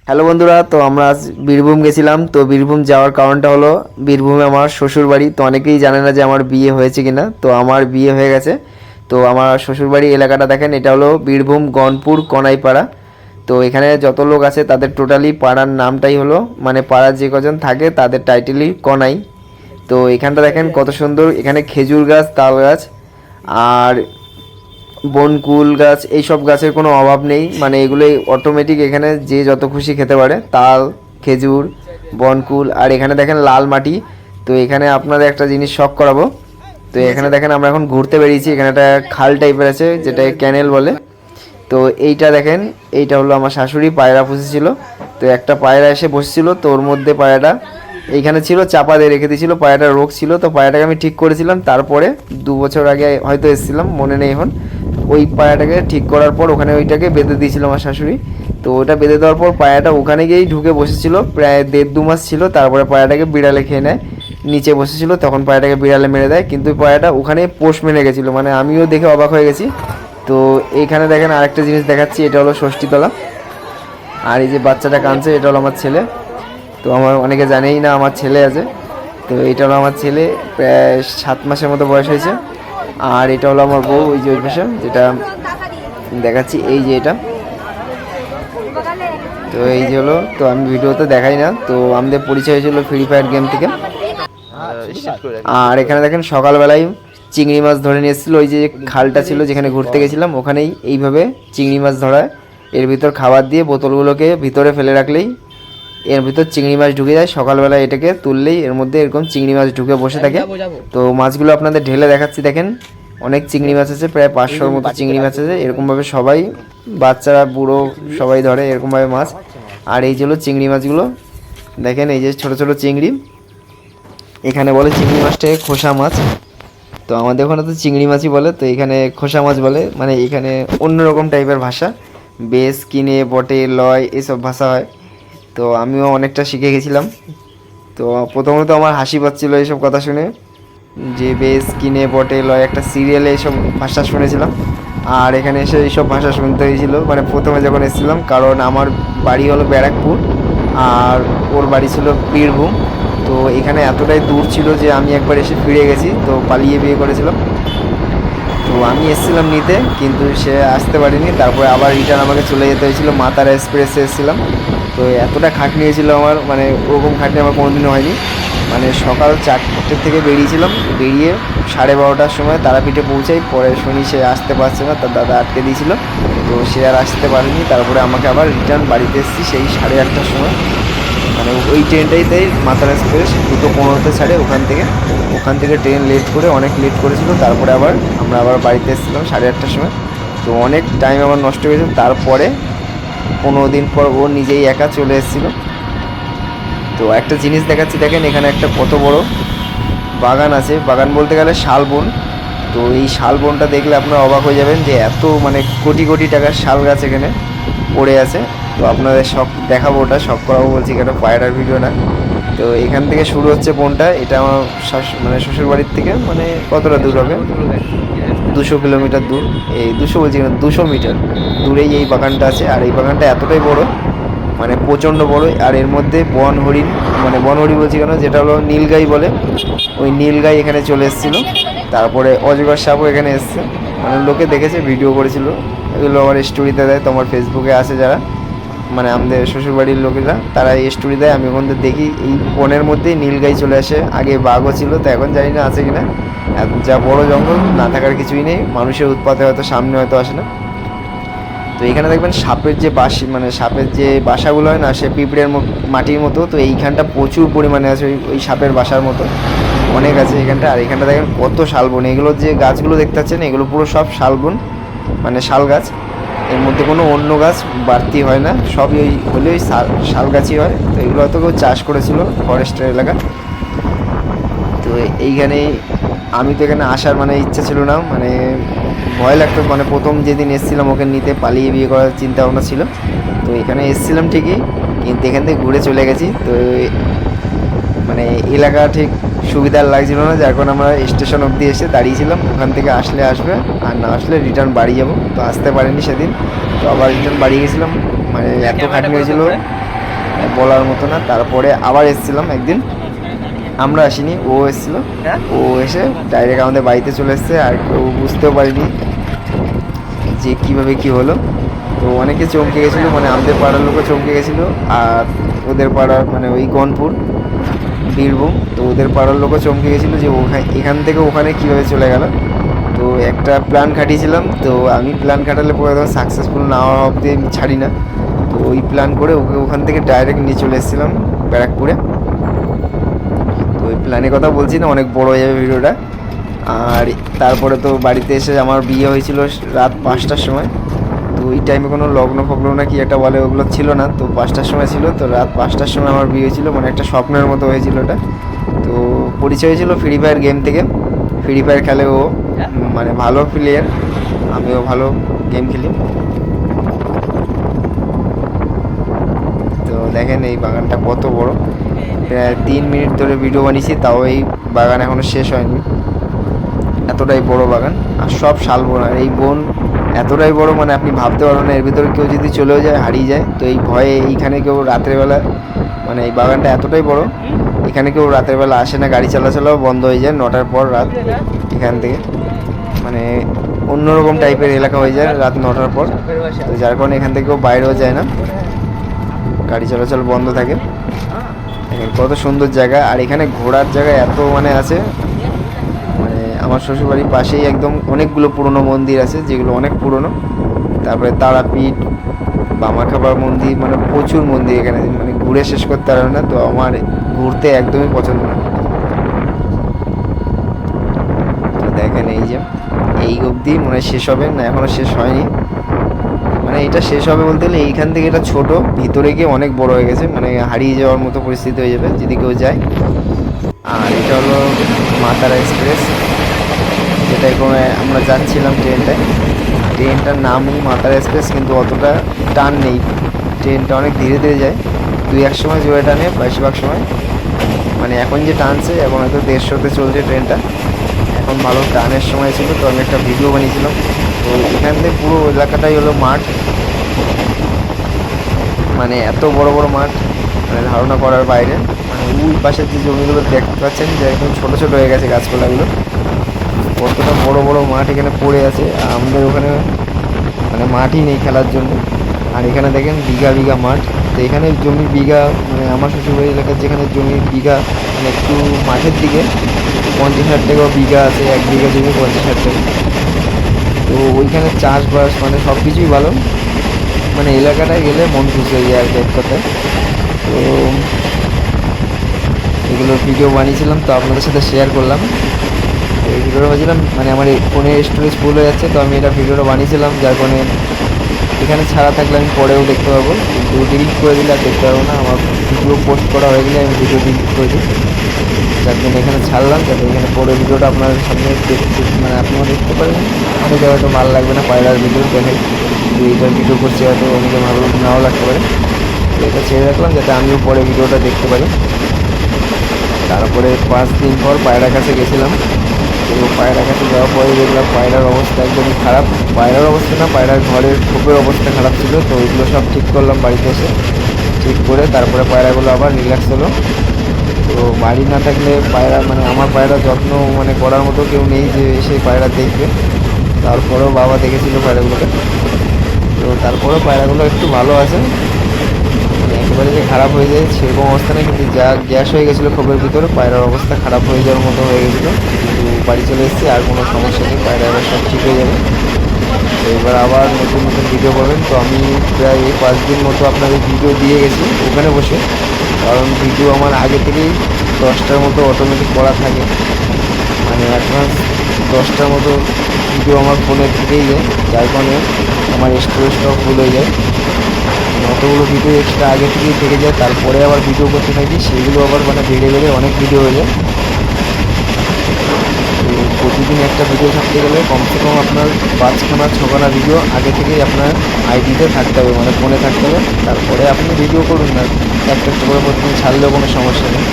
Hello বন্ধুরা, তো আমরা আজ বীরভূম গেছিলাম। তো বীরভূম যাওয়ার কারণটা হলো বীরভূমে আমার শ্বশুর বাড়ি। তো অনেকেই জানে না যে আমার বিয়ে হয়েছে কিনা। তো আমার বিয়ে হয়ে গেছে। তো আমার শ্বশুর বাড়ি এলাকাটা দেখেন, এটা হলো বীরভূম গনপুর কনাইপাড়া। তো এখানে যত লোক আছে তাদের টোটালি পাড়ার নামটাই হলো, মানে পাড়ার যে কজন থাকে তাদের টাইটেলই কনাই। তো এখানটা দেখেন কত সুন্দর, এখানে খেজুর গাছ, তাল গাছ আর বনকুল গাছ, এইসব গাছের কোনো অভাব নেই। মানে এগুলোই অটোমেটিক, এখানে যে যত খুশি খেতে পারে। তাল, খেজুর, বনকুল। আর এখানে দেখেন লাল মাটি। তো এখানে আপনাদের একটা জিনিস শখ করাবো। তো এখানে দেখেন আমরা এখন ঘুরতে বেরিয়েছি। এখানে একটা খাল টাইপের আছে, যেটা ক্যানেল বলে। তো এইটা দেখেন, এইটা হলো আমার শাশুড়ি পায়রা পুষেছিল। তো একটা পায়রা এসে বসেছিল, তো ওর মধ্যে পায়রাটা এইখানে ছিল, চাপা দিয়ে রেখে দিয়েছিল। পায়রাটার রোগ ছিল, তো পায়রাটাকে আমি ঠিক করেছিলাম। তারপরে 2 বছর আগে হয়তো এসেছিলাম, মনে নেই এখন। ওই পায়রাটাকে ঠিক করার পর ওখানে ওইটাকে বেঁধে দিয়েছিল আমার শাশুড়ি। তো ওটা বেঁধে দেওয়ার পর পায়রাটা ওখানে গিয়েই ঢুকে বসেছিল, প্রায় 1.5-2 মাস ছিল। তারপরে পায়রাটাকে বিড়ালে খেয়ে নেয়। নিচে বসেছিল, তখন পায়রাটাকে বিড়ালে মেরে দেয়। কিন্তু ওই পায়রাটা ওখানে পোষ মেনে গেছিলো, মানে আমিও দেখে অবাক হয়ে গেছি। তো এইখানে দেখেন আরেকটা জিনিস দেখাচ্ছি, এটা হলো ষষ্ঠীতলা। আর এই যে বাচ্চাটা কাঁদছে, এটা হলো আমার ছেলে। তো আমার অনেকে জানেই না আমার ছেলে আছে। তো এটা হলো আমার ছেলে, প্রায় 7 মাসের মতো বয়স হয়েছে। আর এটা হলো আমার বউ, ওই যে ওই পাশে যেটা দেখাচ্ছি, এই যে এটা। তো এই যে হলো, তো আমি ভিডিওতে দেখাই না। তো আমাদের পরিচয় হয়েছিল ফ্রি ফায়ার গেম থেকে। আর এখানে দেখেন সকালবেলায় চিংড়ি মাছ ধরে নিয়ে এসেছিলো। ওই যে খালটা ছিল যেখানে ঘুরতে গেছিলাম, ওখানেই এইভাবে চিংড়ি মাছ ধরায়। এর ভিতর খাবার দিয়ে বোতলগুলোকে ভিতরে ফেলে রাখলেই এর ভিতর চিংড়ি মাছ ঢুকে যায়। সকালবেলা এটাকে তুললেই এর মধ্যে এরকম চিংড়ি মাছ ঢুকে বসে থাকে। তো মাছগুলো আপনাদের ঢেলে দেখাচ্ছি, দেখেন অনেক চিংড়ি মাছ আছে, প্রায় 500-র মতো চিংড়ি মাছ আছে। এরকমভাবে সবাই, বাচ্চারা বুড়ো সবাই ধরে এরকমভাবে মাছ। আর এই যে হলো চিংড়ি মাছগুলো, দেখেন এই যে ছোট ছোট চিংড়ি। এখানে বলে চিংড়ি মাছটাকে খোসা মাছ। তো আমাদের ওখানে তো চিংড়ি মাছই বলে, তো এখানে খোসা মাছ বলে। মানে এখানে অন্যরকম টাইপের ভাষা, বেশ, কিনে, বটে, লয়, এসব ভাষা হয়। তো আমিও অনেকটা শিখে গেছিলাম। তো প্রথমত আমার হাসি পাচ্ছিলো এইসব কথা শুনে, যে বেশ, কিনে, বটে, লয়, একটা সিরিয়ালে এইসব ভাষা শুনেছিলাম। আর এখানে এসে এইসব ভাষা শুনতে হয়েছিল, মানে প্রথমে যখন এসেছিলাম। কারণ আমার বাড়ি হলো ব্যারাকপুর আর ওর বাড়ি ছিল বীরভূম। তো এখানে এতটাই দূর ছিল যে আমি একবার এসে ফিরে গেছি। তো পালিয়ে বিয়ে করেছিলাম। তো আমি এসেছিলাম নিতে, কিন্তু সে আসতে পারিনি। তারপরে আবার রিটার্ন আমাকে চলে যেতে হয়েছিল। মা তারা এক্সপ্রেসে এসেছিলাম। তো এতটা খাটনি হয়েছিল আমার, মানে ওরকম খাটনি আমার কোনোদিনও হয়নি। মানে সকাল 4টে থেকে বেরিয়েছিলাম, বেরিয়ে 12:30টার সময় তারাপীঠে পৌঁছাই। পরে শুনি সে আসতে পারছে না, তার দাদা আটকে দিয়েছিল। তো সে আর আসতে পারেনি। তারপরে আমাকে আবার রিটার্ন বাড়িতে এসেছি সেই 8:30টার সময়। মানে ওই ট্রেনটাইতেই মাতারা এক্সপ্রেস 2:15-তে ছাড়ে ওখান থেকে ট্রেন লেট করে, অনেক লেট করেছিল। তারপরে আমরা আবার বাড়িতে এসেছিলাম 8:30টার সময়। তো অনেক টাইম আমার নষ্ট হয়ে গেছে। তারপরে 15 দিন পর ও নিজেই একা চলে এসেছিলো। তো একটা জিনিস দেখাচ্ছি, দেখেন এখানে একটা কত বড় বাগান আছে। বাগান বলতে গেলে শালবন। তো এই শালবনটা দেখলে আপনারা অবাক হয়ে যাবেন যে এত, মানে কোটি কোটি টাকার শাল গাছ এখানে পড়ে আছে। তো আপনাদের শখ দেখাবো, ওটা শখ করাবো বলছি, কেন পায়রার ভিডিও না। তো এখান থেকে শুরু হচ্ছে বনটা। এটা আমার মানে শ্বশুর বাড়ির থেকে মানে কতটা দূর হবে, 200 কিলোমিটার দূর। এই 200 বলছি না, 200 মিটার দূরেই এই বাগানটা আছে। আর এই বাগানটা এতটাই বড়, মানে প্রচণ্ড বড়। আর এর মধ্যে বন হরিণ, মানে বন হরিণ বলছি কেন, যেটা হলো নীলগাই বলে, ওই নীলগাই এখানে চলে এসেছিলো। তারপরে অজগর সাপও এখানে এসছে, মানে লোকে দেখেছে, ভিডিও করেছিল। এগুলো আমার স্টোরিতে দেয়। তোমার ফেসবুকে আসে যারা, মানে আমাদের শ্বশুরবাড়ির লোকেরা, তারা এই স্টোরি দেয়। আমি ওখান থেকে দেখি এই বনের মধ্যেই নীলগাই চলে আসে। আগে বাঘও ছিল, তো এখন জানি না আছে কিনা। যা বড় জঙ্গল, না থাকার কিছুই নেই। মানুষের উৎপাতে হয়তো সামনে হয়তো আসে না। তো এখানে দেখবেন সাপের যে মানে সাপের যে বাসাগুলো হয় না, সে পিঁপড়ের মাটির মতো। তো এইখানটা প্রচুর পরিমাণে আছে ওই সাপের বাসার মতো, অনেক আছে এখানটা। আর এখানটা দেখেন কত শালবন। এগুলো যে গাছগুলো দেখতে পাচ্ছেন, এগুলো পুরো সব শালবন, মানে শাল গাছ। এর মধ্যে কোনো অন্য গাছ বাড়তি হয় না, সবই ওই হলে ওই শাল গাছই হয়। তো এগুলো হয়তো কেউ চাষ করেছিল, ফরেস্টের এলাকা। তো এইখানে আমি তো এখানে আসার মানে ইচ্ছা ছিল না, মানে ভয় লাগতো। মানে প্রথম যেদিন এসেছিলাম ওকে নিতে, পালিয়ে বিয়ে করার চিন্তা ভাবনা ছিল। তো এখানে এসেছিলাম ঠিকই, কিন্তু এখান থেকে ঘুরে চলে গেছি। তো মানে এলাকা ঠিক সুবিধার লাগছিল না, যার কারণে আমরা স্টেশন অবধি এসে দাঁড়িয়েছিলাম। ওখান থেকে আসলে আসবে, আর না আসলে রিটার্ন বাড়ি যাবো। তো আসতে পারিনি সেদিন, তো আবার রিটার্ন বাড়ি গেছিলাম। মানে এত খাটনি হয়েছিল, বলার মতো না। তারপরে আবার এসেছিলাম একদিন, আমরা আসিনি, ও এসেছিলো। ও এসে ডাইরেক্ট আমাদের বাড়িতে চলে এসছে, আর কেউ বুঝতেও পারিনি যে কীভাবে কী হলো। তো অনেকে চমকে গেছিলো, মানে আমাদের পাড়ার লোকও চমকে গেছিলো, আর ওদের পাড়ার মানে ওই গনপুর বীরভূম, তো ওদের পাড়ার লোকও চমকে গেছিলো যে এখান থেকে ওখানে কীভাবে চলে গেল। তো একটা প্ল্যান খাটিয়েছিলাম, তো আমি প্ল্যান খাটালে পরে একদম সাকসেসফুল না হওয়া অবধি আমি ছাড়ি না। তো ওই প্ল্যান করে ওকে ওখান থেকে ডাইরেক্ট নিয়ে চলে এসেছিলাম ব্যারাকপুরে। তো ওই প্ল্যানের কথা বলছি না, অনেক বড় হয়ে যাবে ভিডিওটা। আর তারপরে তো বাড়িতে এসে আমার বিয়ে হয়েছিল রাত 5টার সময়। তো ওই টাইমে কোনো লগ্ন ফগ্ন না কি একটা বলে, ওগুলো ছিল না। তো 5টার সময় ছিল, তো রাত 5টার সময় আমার বিয়ে হয়েছিল, মানে একটা স্বপ্নের মতো হয়েছিল ওটা। তো পরিচয় হয়েছিল ফ্রি ফায়ার গেম থেকে। ফ্রি ফায়ার খেলে ও, মানে ভালো প্লেয়ার, আমিও ভালো গেম খেলি। তো দেখেন এই বাগানটা কত বড়, প্রায় 3 মিনিট ধরে ভিডিও বানিয়েছি, তাও এই বাগান এখনও শেষ হয়নি, এতটাই বড় বাগান। আর সব শালবন, আর এই বন এতটাই বড় মানে আপনি ভাবতে পারবেন না। এর ভিতরে কেউ যদি চলেও যায়, হারিয়ে যায়, তো এই ভয়ে এইখানে কেউ রাত্রেবেলা, মানে এই বাগানটা এতটাই বড়, এখানে কেউ রাতের বেলা আসে না, গাড়ি চলাচলও বন্ধ হয়ে যায় 9টার পর রাত এখান থেকে, মানে অন্যরকম টাইপের এলাকা হয়ে যায় রাত 9টার পর। তো যার কারণে এখান থেকে কেউ বাইরেও যায় না, গাড়ি চলাচল বন্ধ থাকে। কত সুন্দর জায়গা, আর এখানে ঘোরার জায়গা এত মানে আছে। মানে আমার শ্বশুরবাড়ির পাশেই একদম অনেকগুলো পুরনো মন্দির আছে, যেগুলো অনেক পুরনো। তারপরে তারাপীঠ, বামাখাপার মন্দির, মানে প্রচুর মন্দির এখানে, মানে ঘুরে শেষ করতে পারবে না। তো আমার ঘুরতে একদমই পছন্দ না। তো দেখেন এই যে এই অবধি মনে শেষ হবে না, এখনও শেষ হয়নি। মানে এটা শেষ হবে বলতে গেলে এইখান থেকে এটা ছোট, ভিতরে গিয়ে অনেক বড় হয়ে গেছে, মানে হারিয়ে যাওয়ার মতো পরিস্থিতি হয়ে যাবে যদি কেউ যায়। আর এটা হলো মা তারা এক্সপ্রেস, যেটাই করে আমরা যাচ্ছিলাম ট্রেনটায়। ট্রেনটার নামই মা তারা এক্সপ্রেস, কিন্তু অতটা টান নেই, ট্রেনটা অনেক ধীরে ধীরে যায়। 2-1 সময় জোরে টানে, বেশিরভাগ সময় মানে এখন যে টানছে, এখন হয়তো 150-তে চলছে ট্রেনটা, এখন ভালো টানের সময় ছিল। তো আমি একটা ভিডিও বানিয়েছিলাম। তো এখান থেকে পুরো এলাকাটাই হলো মাঠ, মানে এত বড় বড় মাঠ, মানে ধারণা করার বাইরে। মানে ওই পাশের যে জমিগুলো দেখতে পাচ্ছেন যে একদম ছোটো ছোটো হয়ে গেছে গাছপালাগুলো, কতটা বড় বড় মাঠ এখানে পড়ে আছে। আর আমাদের ওখানে মানে মাঠই নেই খেলার জন্য। আর এখানে দেখেন বিঘা বিঘা মাঠ। তো এখানে জমি বিঘা, মানে আমার শ্বশুরবাড়ি এলাকার যেখানে জমি বিঘা, মানে একটু মাঠের দিকে 50,000 টাকাও বিঘা আছে, 1 বিঘা জমি 50,000 টাকা। তো ওইখানে চাষবাস মানে সব কিছুই ভালো, মানে এলাকাটায় গেলে মন খুশি হয়ে যায় আর কি এক কথায়। তো এগুলো ভিডিও বানিয়েছিলাম, তো আপনাদের সাথে শেয়ার করলাম। তো এই ভিডিওটা ভাবছিলাম, মানে আমার ফোনে স্টোরেজ ফুল হয়ে যাচ্ছে, তো আমি এটা ভিডিওটা বানিয়েছিলাম, যার কারণে এখানে ছাড়া থাকলে আমি পরেও দেখতে পাবো, কিন্তু ডিলিট করে দিলে আর দেখতে পাবো না। আমার ভিডিও পোস্ট করা হয়ে গেলে আমি ভিডিও ডিলিট করে দিই, যার জন্য এখানে ছাড়লাম, যাতে এখানে পরে ভিডিওটা আপনাদের সামনে দেখতে, মানে আপনারা দেখতে পারেন। অনেকে হয়তো ভালো লাগবে না পায়রার ভিডিও দেখে, কিন্তু এইটার ভিডিও করছি হয়তো অনেকে ভালো নাও লাগতে পারে। তো এটা ছেড়ে রাখলাম যাতে আমিও পরে ভিডিওটা দেখতে পারি। তারপরে 5 দিন পর পায়রার কাছে গেছিলাম। তো পায়রার কাছে যাওয়ার পরে দেখলাম পায়রার অবস্থা একদমই খারাপ। পায়রার অবস্থা না, পায়রার ঘরের খোপের অবস্থা খারাপ ছিল। তো ওইগুলো সব ঠিক করলাম বাড়িতে এসে, ঠিক করে তারপরে পায়রাগুলো আবার রিল্যাক্স হলো। তো বাড়ি না থাকলে পায়রা, মানে আমার পায়রা যত্ন মানে করার মতো কেউ নেই যে এসে পায়রা দেখবে। তারপরেও বাবা দেখেছিল পায়রাগুলোকে। তো তারপরেও পায়রাগুলো একটু ভালো আছে, মানে একেবারে যে খারাপ হয়ে যায় সেরকম অবস্থা নেই, কিন্তু যা গ্যাস হয়ে গেছিলো খোপের ভিতরে, পায়রার অবস্থা খারাপ হয়ে যাওয়ার মতো হয়ে গেছিলো। কিন্তু বাড়ি চলে এসেছি, আর কোনো সমস্যা নেই, পায়রা এবার সব ঠিক হয়ে যাবে। তো এবার আবার নতুন নতুন ভিডিও পাবেন। তো আমি প্রায় 5 দিন মতো আপনাদের ভিডিও দিয়ে গেছি ওখানে বসে, কারণ ভিডিও আমার আগে থেকেই 10টার মতো অটোমেটিক করা থাকে, মানে অ্যাডভান্স 10টার মতো ভিডিও আমার ফোনে থেকেই যায়, যার কারণে আমার স্টোরেজটাও ফুল হয়ে যায়। অতগুলো ভিডিও এক্সট্রা আগে থেকেই থেকে যায়, তারপরে আবার ভিডিও করতে থাকি, সেগুলো আবার মানে বেড়ে বেড়ে অনেক ভিডিও হয়ে যায়। তো প্রতিদিন একটা ভিডিও থাকতে গেলে কমসে কম আপনার 5খানা 6খানা ভিডিও আগে থেকেই আপনার আইডিতে থাকতে হবে, মানে ফোনে থাকতে হবে। তারপরে আপনি ভিডিও করুন না, একটা একটা করে প্রতিদিন ছাড়লেও কোনো সমস্যা নেই।